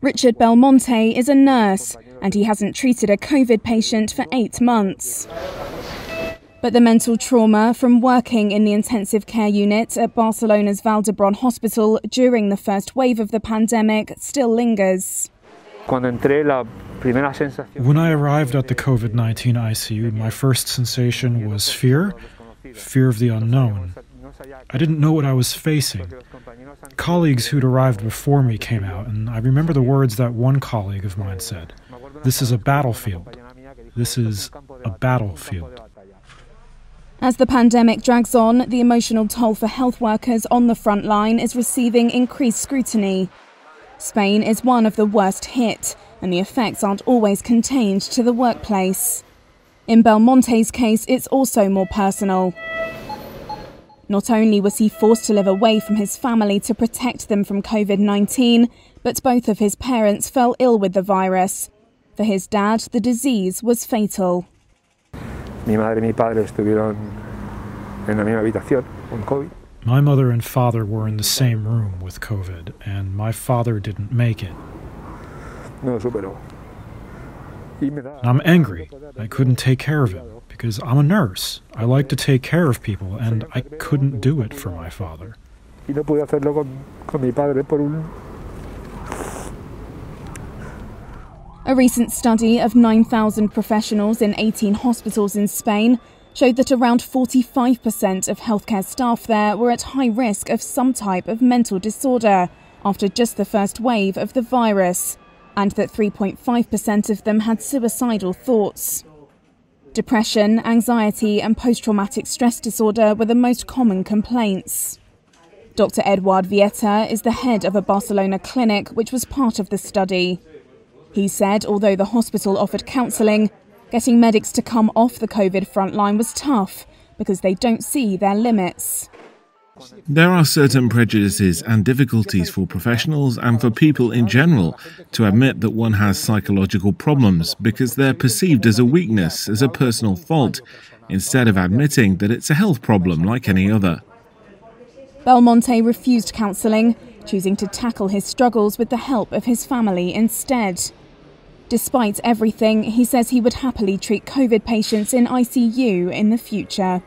Richard Belmonte is a nurse and he hasn't treated a COVID patient for 8 months. But the mental trauma from working in the intensive care unit at Barcelona's Vall d'Hebron hospital during the first wave of the pandemic still lingers. When I arrived at the COVID-19 ICU, my first sensation was fear of the unknown. I didn't know what I was facing. Colleagues who'd arrived before me came out, and I remember the words that one colleague of mine said, "This is a battlefield. This is a battlefield." As the pandemic drags on, the emotional toll for health workers on the front line is receiving increased scrutiny. Spain is one of the worst hit, and the effects aren't always contained to the workplace. In Belmonte's case, it's also more personal. Not only was he forced to live away from his family to protect them from COVID-19, but both of his parents fell ill with the virus. For his dad, the disease was fatal. My mother and father were in the same room with COVID, and my father didn't make it. I'm angry. I couldn't take care of him because I'm a nurse. I like to take care of people, and I couldn't do it for my father. A recent study of 9,000 professionals in 18 hospitals in Spain showed that around 45% of healthcare staff there were at high risk of some type of mental disorder after just the first wave of the virus, and that 3.5% of them had suicidal thoughts. Depression, anxiety and post-traumatic stress disorder were the most common complaints. Dr. Eduard Vieta is the head of a Barcelona clinic which was part of the study. He said although the hospital offered counselling, getting medics to come off the COVID frontline was tough because they don't see their limits. There are certain prejudices and difficulties for professionals and for people in general to admit that one has psychological problems because they're perceived as a weakness, as a personal fault, instead of admitting that it's a health problem like any other. Belmonte refused counselling, choosing to tackle his struggles with the help of his family instead. Despite everything, he says he would happily treat COVID patients in ICU in the future.